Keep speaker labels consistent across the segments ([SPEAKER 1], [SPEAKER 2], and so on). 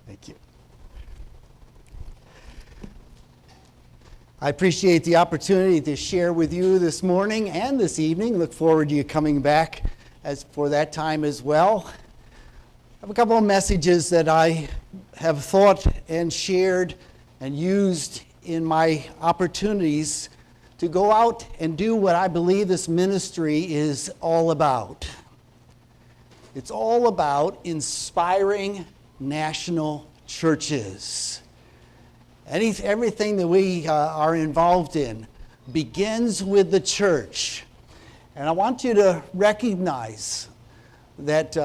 [SPEAKER 1] Thank you. I appreciate the opportunity to share with you this morning and this evening. Look forward to you coming back for that time as well. I have a couple of messages that I have thought and shared and used in my opportunities to go out and do what I believe this ministry is all about. It's all about inspiring national churches. Everything that we are involved in begins with the church. And I want you to recognize that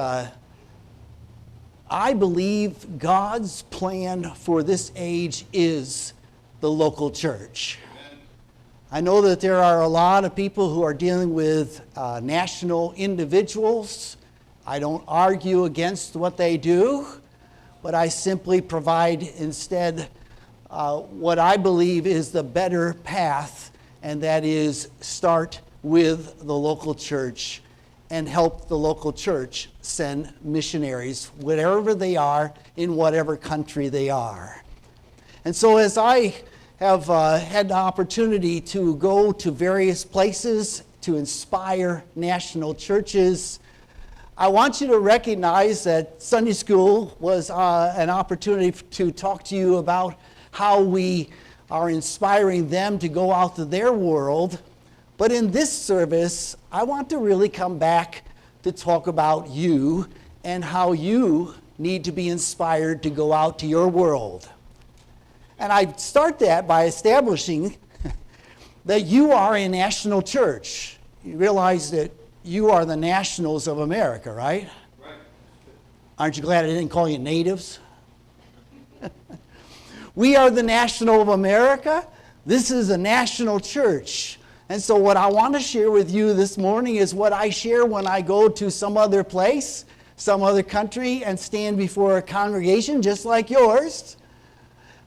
[SPEAKER 1] I believe God's plan for this age is the local church. Amen. I know that there are a lot of people who are dealing with national individuals. I don't argue against what they do, but I simply provide instead what I believe is the better path, and that is start with the local church and help the local church send missionaries wherever they are, in whatever country they are. And so as I have had the opportunity to go to various places to inspire national churches, I want you to recognize that Sunday school was an opportunity to talk to you about how we are inspiring them to go out to their world. But in this service, I want to really come back to talk about you and how you need to be inspired to go out to your world. And I start that by establishing that you are a national church. You realize that you are the nationals of America, right? Right. Aren't you glad I didn't call you natives? We are the national of America. This is a national church. And so what I want to share with you this morning is what I share when I go to some other place, some other country, and stand before a congregation just like yours.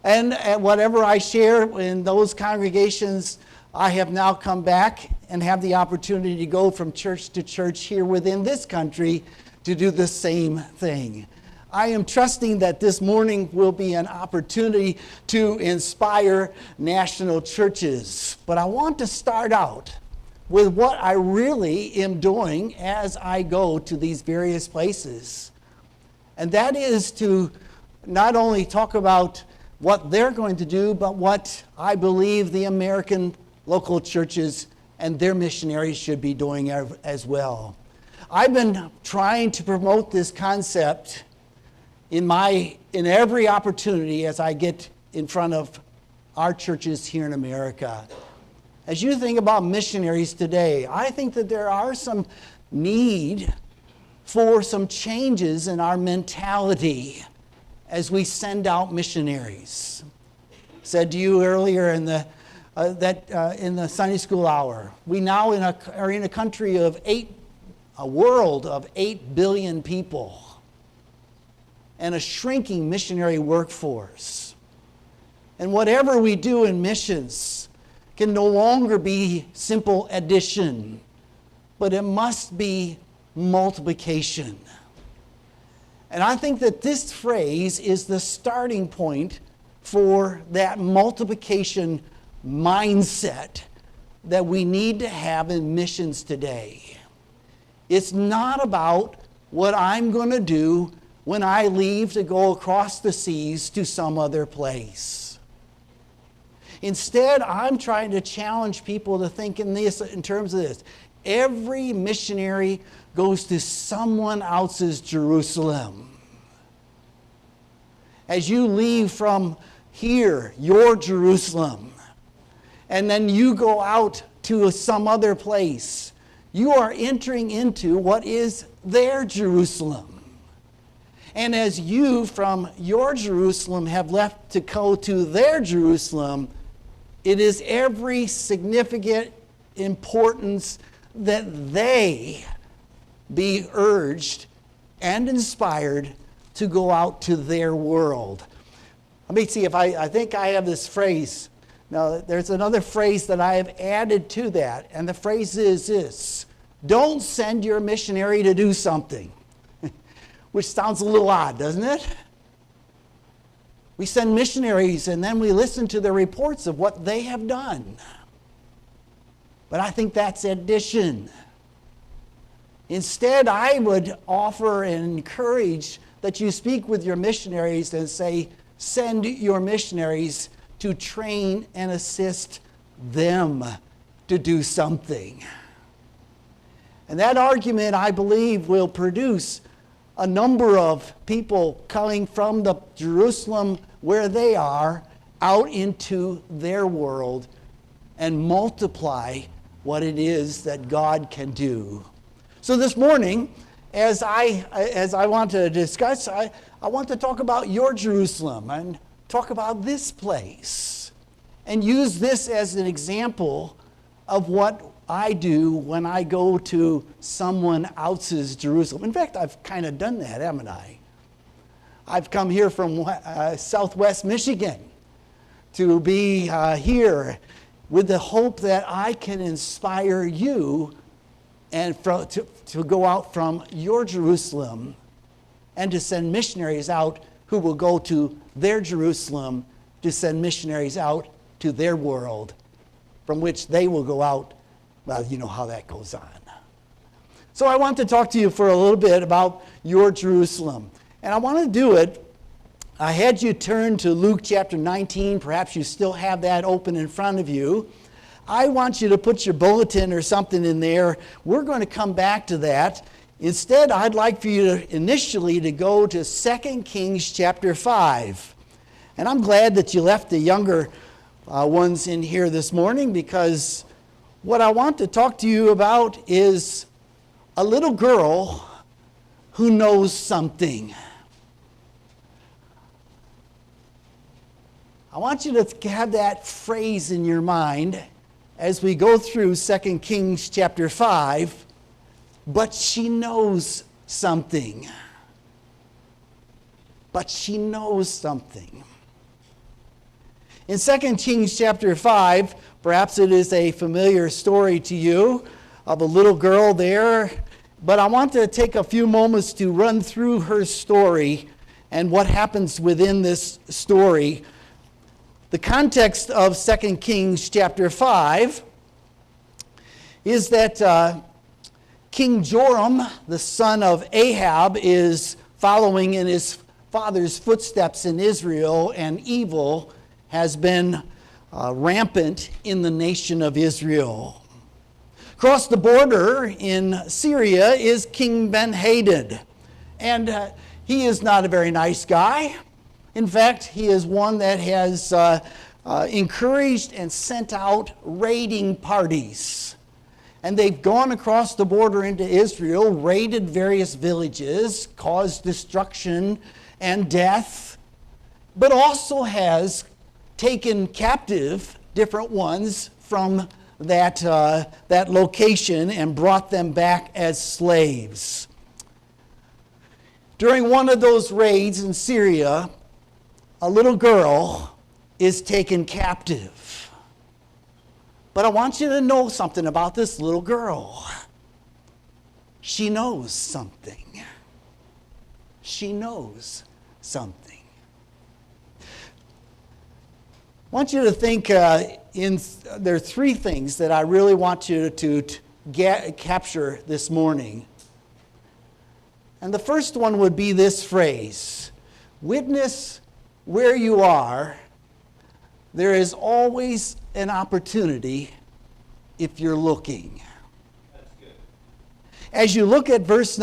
[SPEAKER 1] And whatever I share in those congregations, I have now come back and have the opportunity to go from church to church here within this country to do the same thing. I am trusting that this morning will be an opportunity to inspire national churches. But I want to start out with what I really am doing as I go to these various places. And that is to not only talk about what they're going to do, but what I believe the American local churches and their missionaries should be doing as well. I've been trying to promote this concept in every opportunity as I get in front of our churches here in America. As you think about missionaries today, I think that there are some need for some changes in our mentality as we send out missionaries. I said to you earlier in the Sunday school hour, we now are in a country of a world of 8 billion people, and a shrinking missionary workforce. And whatever we do in missions can no longer be simple addition, but it must be multiplication. And I think that this phrase is the starting point for that multiplication mindset that we need to have in missions today. It's not about what I'm going to do when I leave to go across the seas to some other place. Instead, I'm trying to challenge people to think in terms of this. Every missionary goes to someone else's Jerusalem. As you leave from here, your Jerusalem, and then you go out to some other place, you are entering into what is their Jerusalem. And as you from your Jerusalem have left to go to their Jerusalem, it is every significant importance that they be urged and inspired to go out to their world. Let me see if I think I have this phrase. Now, there's another phrase that I have added to that, and the phrase is this: don't send your missionary to do something. Which sounds a little odd, doesn't it? We send missionaries and then we listen to the reports of what they have done. But I think that's addition. Instead, I would offer and encourage that you speak with your missionaries and say, send your missionaries to train and assist them to do something. And that argument, I believe, will produce a number of people coming from the Jerusalem where they are out into their world and multiply what it is that God can do. So this morning, as I want to discuss, I want to talk about your Jerusalem and talk about this place and use this as an example of what I do when I go to someone else's Jerusalem. In fact, I've kind of done that, haven't I? I've come here from Southwest Michigan to be here with the hope that I can inspire you and to go out from your Jerusalem and to send missionaries out who will go to their Jerusalem to send missionaries out to their world from which they will go out. Well, you know how that goes on. So I want to talk to you for a little bit about your Jerusalem. And I want to do it. I had you turn to Luke chapter 19. Perhaps you still have that open in front of you. I want you to put your bulletin or something in there. We're going to come back to that. Instead, I'd like for you to initially to go to 2 Kings chapter 5. And I'm glad that you left the younger ones in here this morning, because what I want to talk to you about is a little girl who knows something. I want you to have that phrase in your mind as we go through 2 Kings chapter 5, but she knows something. But she knows something. In 2 Kings chapter 5, perhaps it is a familiar story to you of a little girl there, but I want to take a few moments to run through her story and what happens within this story. The context of 2 Kings chapter 5 is that King Joram, the son of Ahab, is following in his father's footsteps in Israel, and evil has been rampant in the nation of Israel. Across the border in Syria is King Ben-Hadad, and he is not a very nice guy. In fact, he is one that has encouraged and sent out raiding parties. And they've gone across the border into Israel, raided various villages, caused destruction and death, but also has taken captive different ones from that location and brought them back as slaves. During one of those raids in Syria, a little girl is taken captive. But I want you to know something about this little girl. She knows something. She knows something. I want you to think, there are three things that I really want you to capture this morning. And the first one would be this phrase: witness where you are. There is always an opportunity if you're looking.
[SPEAKER 2] That's good.
[SPEAKER 1] As you look at verse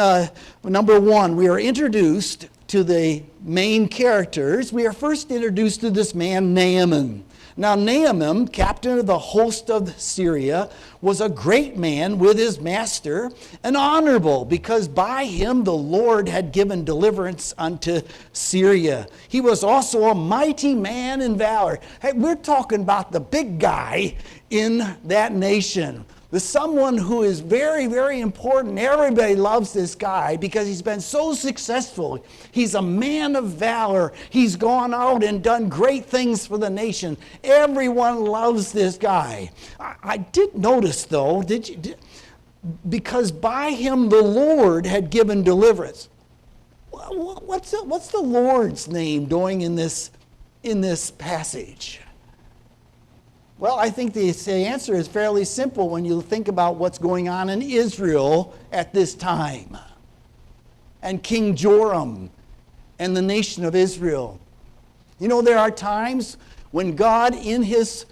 [SPEAKER 1] number 1, we are introduced to the main characters. We are first introduced to this man, Naaman. Now, Naaman, captain of the host of Syria, was a great man with his master, and honorable, because by him the Lord had given deliverance unto Syria. He was also a mighty man in valor. Hey, we're talking about the big guy in that nation. The someone who is very, very important. Everybody loves this guy because he's been so successful. He's a man of valor. He's gone out and done great things for the nation. Everyone loves this guy. I did notice, though, because by him the Lord had given deliverance. What's the Lord's name doing in this in this passage? Well, I think the answer is fairly simple when you think about what's going on in Israel at this time, and King Joram and the nation of Israel. You know, there are times when God in the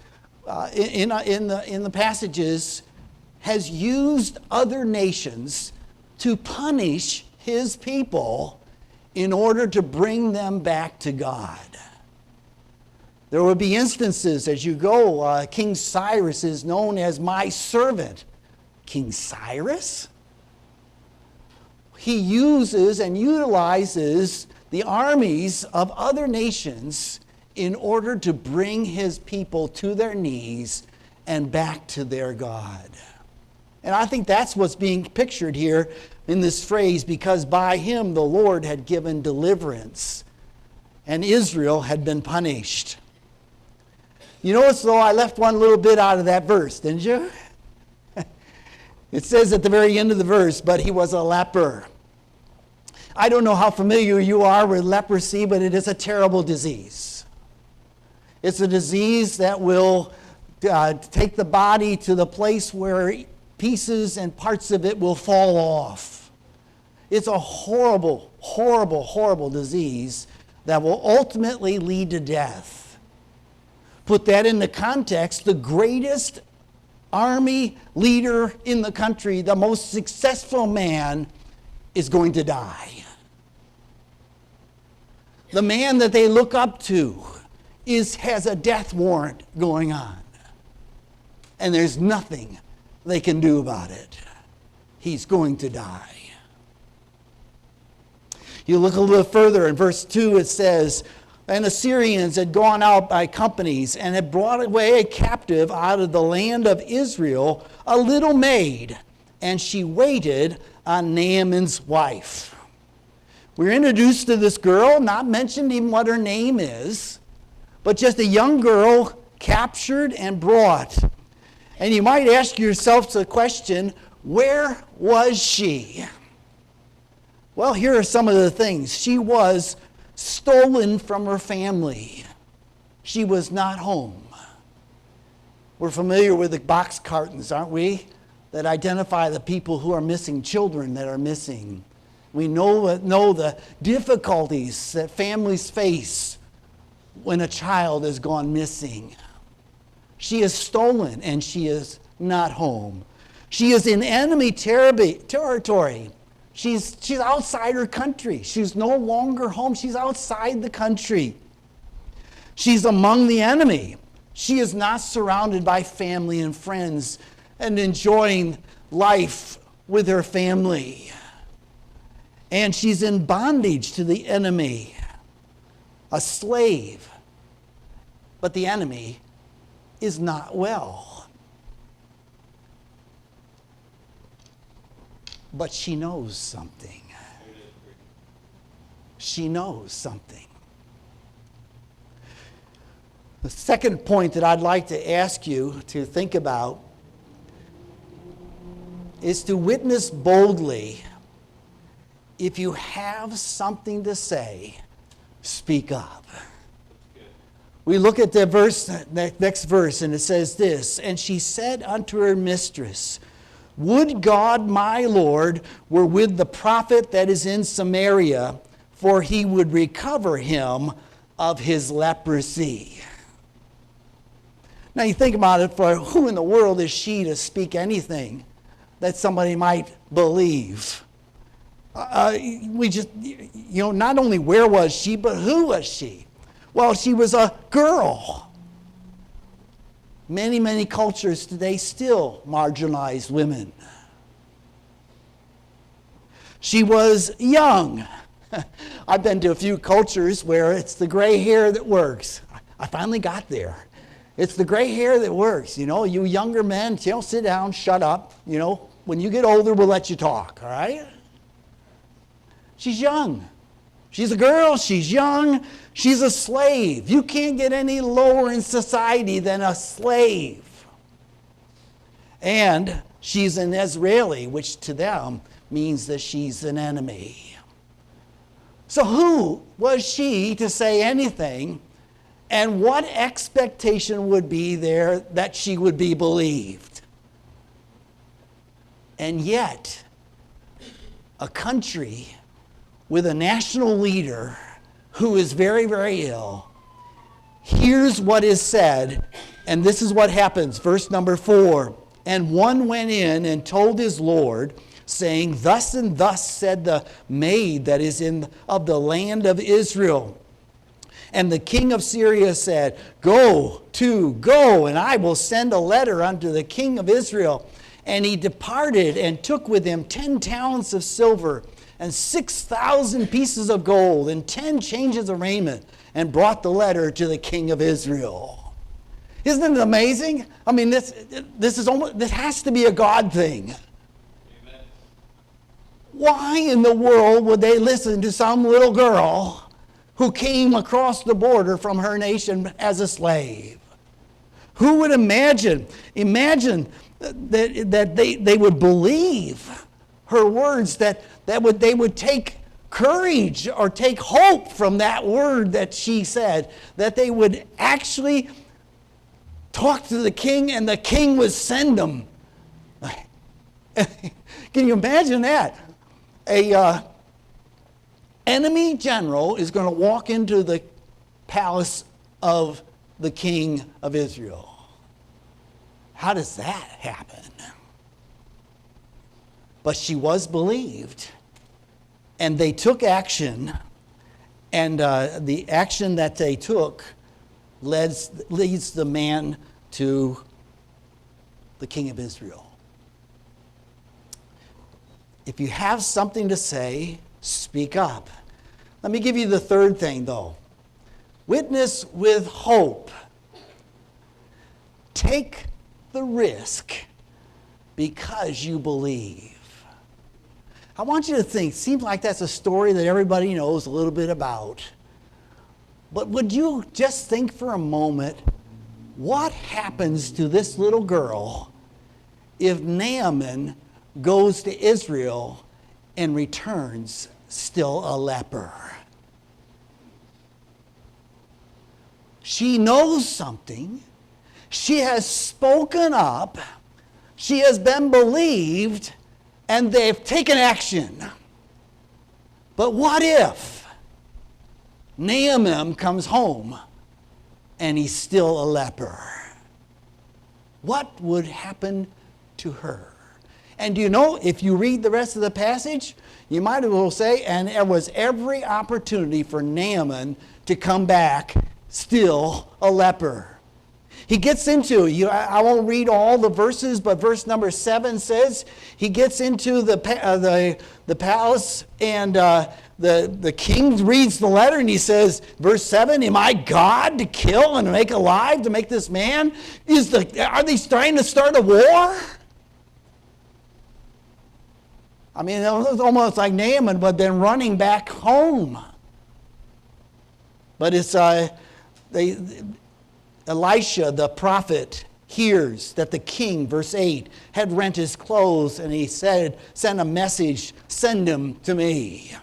[SPEAKER 1] passages has used other nations to punish his people in order to bring them back to God. There will be instances as you go. King Cyrus is known as my servant. King Cyrus? He uses and utilizes the armies of other nations in order to bring his people to their knees and back to their God. And I think that's what's being pictured here in this phrase, because by him the Lord had given deliverance and Israel had been punished. You notice, though, I left one little bit out of that verse, didn't you? It says at the very end of the verse, but he was a leper. I don't know how familiar you are with leprosy, but it is a terrible disease. It's a disease that will take the body to the place where pieces and parts of it will fall off. It's a horrible, horrible, horrible disease that will ultimately lead to death. Put that into context, the greatest army leader in the country, the most successful man, is going to die. The man that they look up to has a death warrant going on. And there's nothing they can do about it. He's going to die. You look a little further in verse 2, it says, and Assyrians had gone out by companies and had brought away a captive out of the land of Israel, a little maid, and she waited on Naaman's wife. We're introduced to this girl, not mentioned even what her name is, but just a young girl captured and brought. And you might ask yourself the question, where was she? Well, here are some of the things. She was stolen from her family. She was not home. We're familiar with the box cartons, aren't we? That identify the people who are missing, children that are missing. We know the difficulties that families face when a child has gone missing. She is stolen and she is not home. She is in enemy territory. She's outside her country. She's no longer home. She's outside the country. She's among the enemy. She is not surrounded by family and friends and enjoying life with her family. And she's in bondage to the enemy, a slave. But the enemy is not well. But she knows something. She knows something. The second point that I'd like to ask you to think about is to witness boldly. If you have something to say, speak up. We look at the next verse, and it says this, and she said unto her mistress, would God my Lord were with the prophet that is in Samaria, for he would recover him of his leprosy. Now you think about it, for who in the world is she to speak anything that somebody might believe? Not only where was she, but who was she? Well, she was a girl. Many, many cultures today still marginalize women. She was young. I've been to a few cultures where it's the gray hair that works. I finally got there. It's the gray hair that works. You younger men, sit down, shut up. When you get older, we'll let you talk, all right? She's young. She's a girl, she's young, she's a slave. You can't get any lower in society than a slave. And she's an Israeli, which to them means that she's an enemy. So who was she to say anything And what expectation would be there that she would be believed? And yet, a country with a national leader who is very, very ill hears what is said, and this is what happens. Verse number 4. And one went in and told his Lord, saying, Thus and thus said the maid that is of the land of Israel. And the king of Syria said, Go, and I will send a letter unto the king of Israel. And he departed and took with him 10 talents of silver and 6,000 pieces of gold and 10 changes of raiment, and brought the letter to the king of Israel. Isn't it amazing? I mean, this has to be a God thing.
[SPEAKER 2] Amen.
[SPEAKER 1] Why in the world would they listen to some little girl who came across the border from her nation as a slave? Who would imagine that they would believe her words, that they would take courage or take hope from that word that she said, that they would actually talk to the king and the king would send them. Can you imagine that? A enemy general is going to walk into the palace of the king of Israel. How does that happen? But she was believed, and they took action, and the action that they took leads the man to the king of Israel. If you have something to say, speak up. Let me give you the third thing, though. Witness with hope. Take the risk because you believe. I want you to think, seems like that's a story that everybody knows a little bit about. But would you just think for a moment, what happens to this little girl if Naaman goes to Israel and returns still a leper? She knows something. She has spoken up. She has been believed, and they've taken action. But what if Naaman comes home and he's still a leper? What would happen to her? And do you know, if you read the rest of the passage, you might as well say, and there was every opportunity for Naaman to come back still a leper. He gets into, I won't read all the verses, but verse number 7 says, he gets into the palace, and the king reads the letter, and he says, verse 7, Am I God to kill and make alive, to make this man? Are they trying to start a war? I mean, it was almost like Naaman, but then running back home. But it's Elisha, the prophet, hears that the king, verse 8, had rent his clothes, and he said, send a message, send him to me.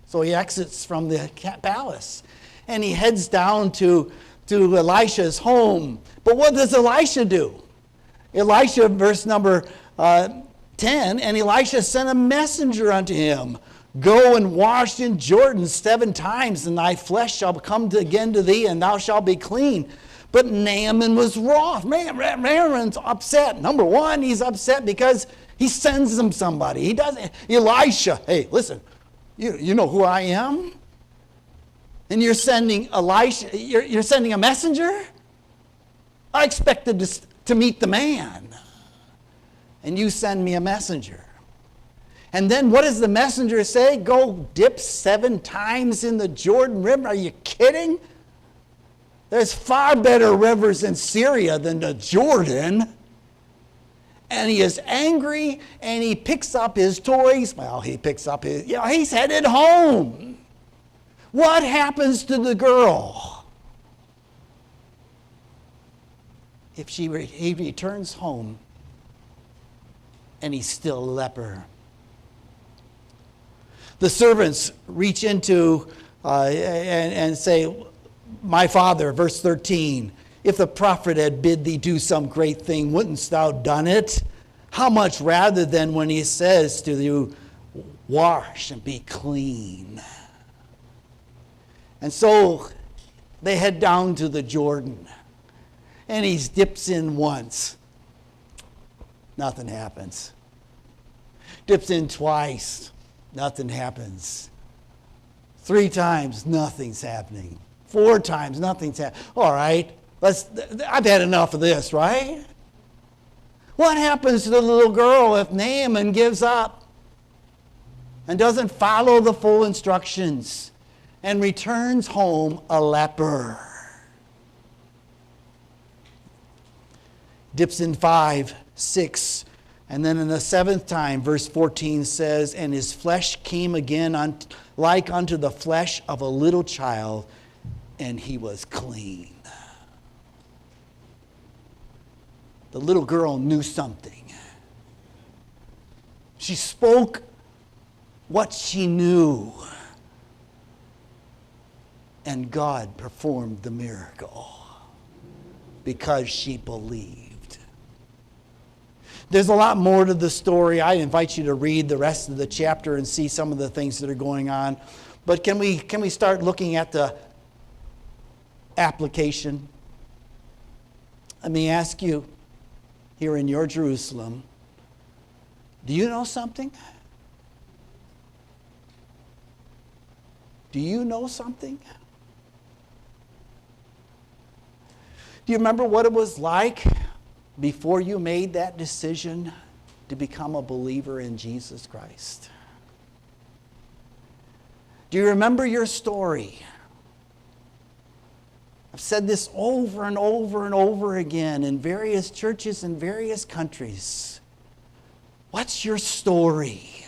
[SPEAKER 1] So he exits from the palace, and he heads down to Elisha's home. But what does Elisha do? Elisha, verse number 10, and Elisha sent a messenger unto him. Go and wash in Jordan 7 times, and thy flesh shall come again to thee, and thou shalt be clean. But Naaman was wroth. Naaman's upset. Number one, he's upset because he sends them somebody. He doesn't. Elisha, hey, listen, you know who I am? And you're sending Elisha, you're sending a messenger? I expected to meet the man. And you send me a messenger. And then what does the messenger say? Go dip 7 times in the Jordan River? Are you kidding? There's far better rivers in Syria than the Jordan. And he is angry, and he picks up his toys. Well, he's headed home. What happens to the girl? If he returns home and he's still a leper. The servants reach into and say, My father, verse 13, if the prophet had bid thee do some great thing, wouldn't thou done it? How much rather than when he says to you, wash and be clean. And so they head down to the Jordan. And he dips in once. Nothing happens. Dips in twice. Nothing happens. 3 times, nothing's happening. 4 times, nothing's happening. All right, I've had enough of this, right? What happens to the little girl if Naaman gives up and doesn't follow the full instructions and returns home a leper? Dips in 5, 6, and then in the 7th time, verse 14 says, and his flesh came again like unto the flesh of a little child, and he was clean. The little girl knew something. She spoke what she knew, and God performed the miracle because she believed. There's a lot more to the story. I invite you to read the rest of the chapter and see some of the things that are going on. But can we start looking at the application? Let me ask you, here in your Jerusalem, do you know something? Do you know something? Do you remember what it was like before you made that decision to become a believer in Jesus Christ? Do you remember your story? I've said this over and over and over again in various churches in various countries. What's your story?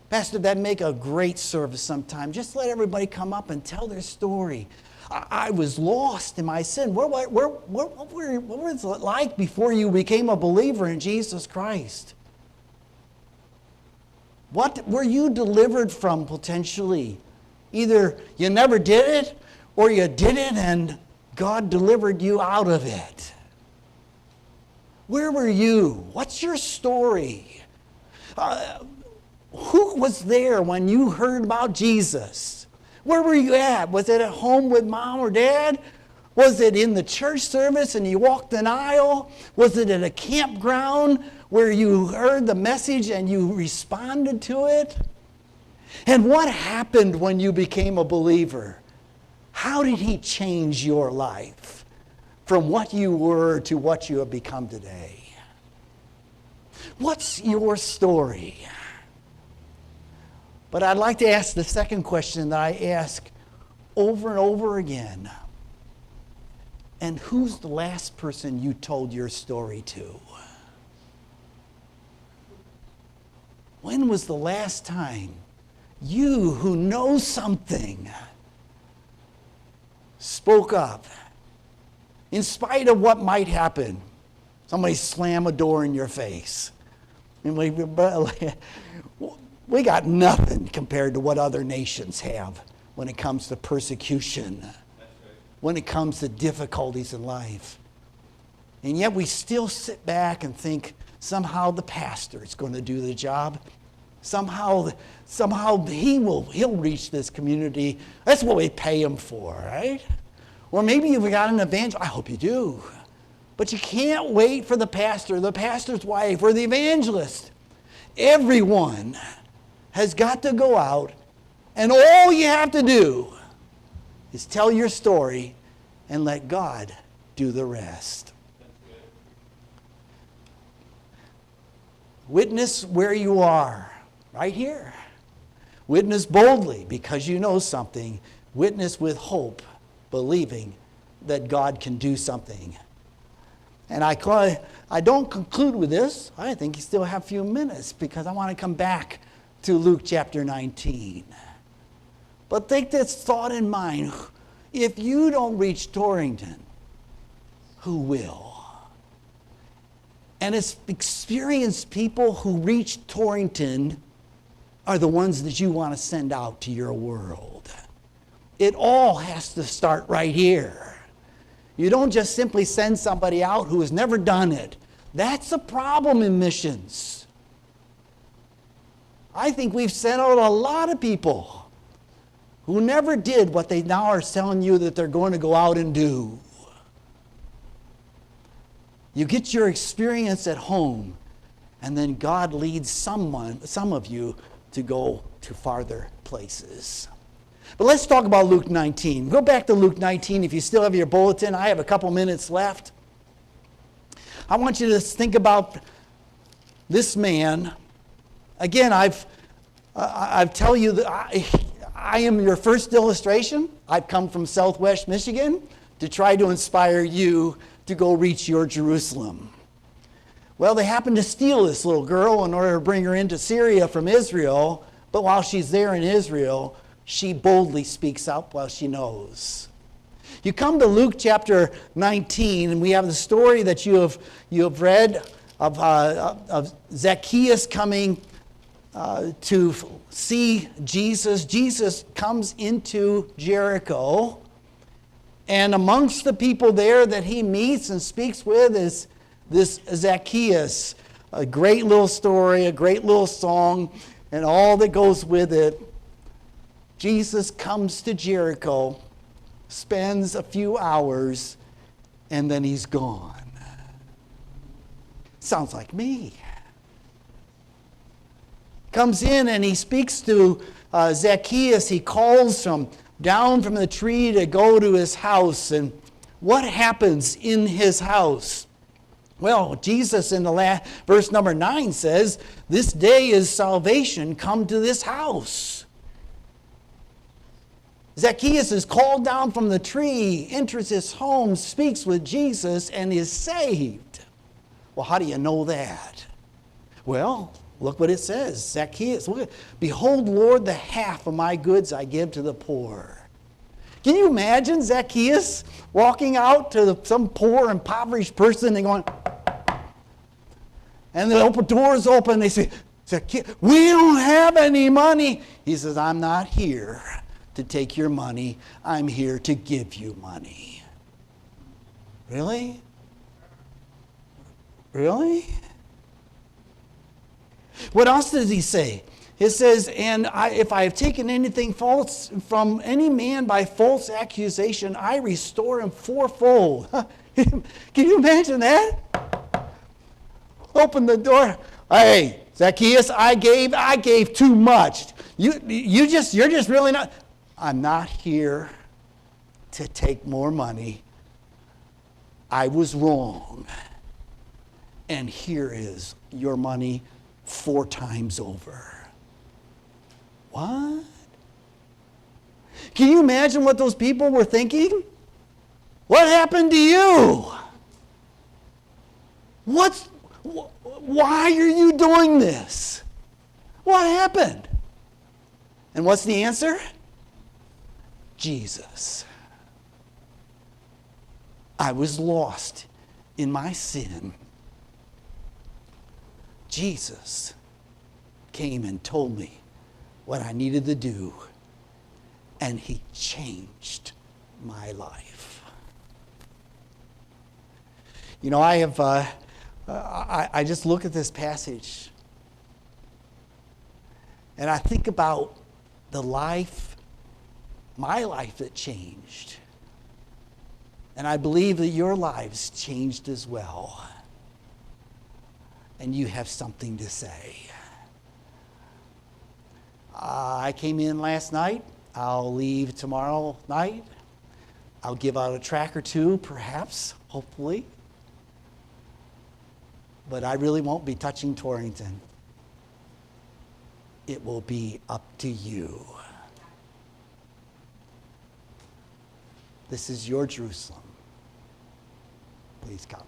[SPEAKER 1] Pastor, that'd make a great service sometime. Just let everybody come up and tell their story. I was lost in my sin. What was it like before you became a believer in Jesus Christ? What were you delivered from potentially? Either you never did it, or you did it and God delivered you out of it. Where were you? What's your story? Who was there when you heard about Jesus? Where were you at? Was it at home with mom or dad? Was it in the church service and you walked an aisle? Was it at a campground where you heard the message and you responded to it? And what happened when you became a believer? How did he change your life from what you were to what you have become today? What's your story? But I'd like to ask the second question that I ask over and over again. And who's the last person you told your story to? When was the last time you, who know something, spoke up in spite of what might happen? Somebody slam a door in your face. We got nothing compared to what other nations have when it comes to persecution, when it comes to difficulties in life. And yet we still sit back and think somehow the pastor is going to do the job. Somehow he'll reach this community. That's what we pay him for, right? Or maybe you've got an evangelist. I hope you do. But you can't wait for the pastor, the pastor's wife, or the evangelist. Everyone has got to go out, and all you have to do is tell your story and let God do the rest. Witness where you are, right here. Witness boldly because you know something. Witness with hope, believing that God can do something. And I don't conclude with this. I think you still have a few minutes because I want to come back to Luke chapter 19. But take this thought in mind. If you don't reach Torrington, who will? And it's experienced people who reach Torrington are the ones that you want to send out to your world. It all has to start right here. You don't just simply send somebody out who has never done it. That's a problem in missions. I think we've sent out a lot of people who never did what they now are telling you that they're going to go out and do. You get your experience at home, and then God leads some of you to go to farther places. But let's talk about Luke 19. Go back to Luke 19 if you still have your bulletin. I have a couple minutes left. I want you to think about this man. Again, I've tell you that I am your first illustration. I've come from Southwest Michigan to try to inspire you to go reach your Jerusalem. Well, they happened to steal this little girl in order to bring her into Syria from Israel. But while she's there in Israel, she boldly speaks up while she knows. You come to Luke chapter 19, and we have the story that you have read of Zacchaeus coming to see Jesus. Jesus comes into Jericho, and amongst the people there that he meets and speaks with is this Zacchaeus. A great little story, a great little song, and all that goes with it. Jesus comes to Jericho, spends a few hours, and then he's gone. Sounds like me. Comes in and he speaks to Zacchaeus. He calls him down from the tree to go to his house. And what happens in his house? Well, Jesus in the verse number 9 says, "This day is salvation come to this house." Zacchaeus is called down from the tree, enters his home, speaks with Jesus, and is saved. Well, how do you know that? Well, look what it says. Zacchaeus, look, "Behold, Lord, the half of my goods I give to the poor." Can you imagine Zacchaeus walking out to some poor, impoverished person and going, and the open doors open, they say, "Zacchaeus, we don't have any money." He says, "I'm not here to take your money. I'm here to give you money." Really? Really? What else does he say? It says, "And if I have taken anything false from any man by false accusation, I restore him fourfold." Can you imagine that? Open the door. "Hey, Zacchaeus, I gave too much. You're just really not." "I'm not here to take more money. I was wrong. And here is your money 4 times over." What? Can you imagine what those people were thinking? What happened to you? Why are you doing this? What happened? And what's the answer? Jesus. I was lost in my sin. Jesus came and told me what I needed to do, and he changed my life. You know, I just look at this passage, and I think about my life that changed. And I believe that your lives changed as well. And you have something to say. I came in last night. I'll leave tomorrow night. I'll give out a track or two, perhaps, hopefully. But I really won't be touching Torrington. It will be up to you. This is your Jerusalem. Please come.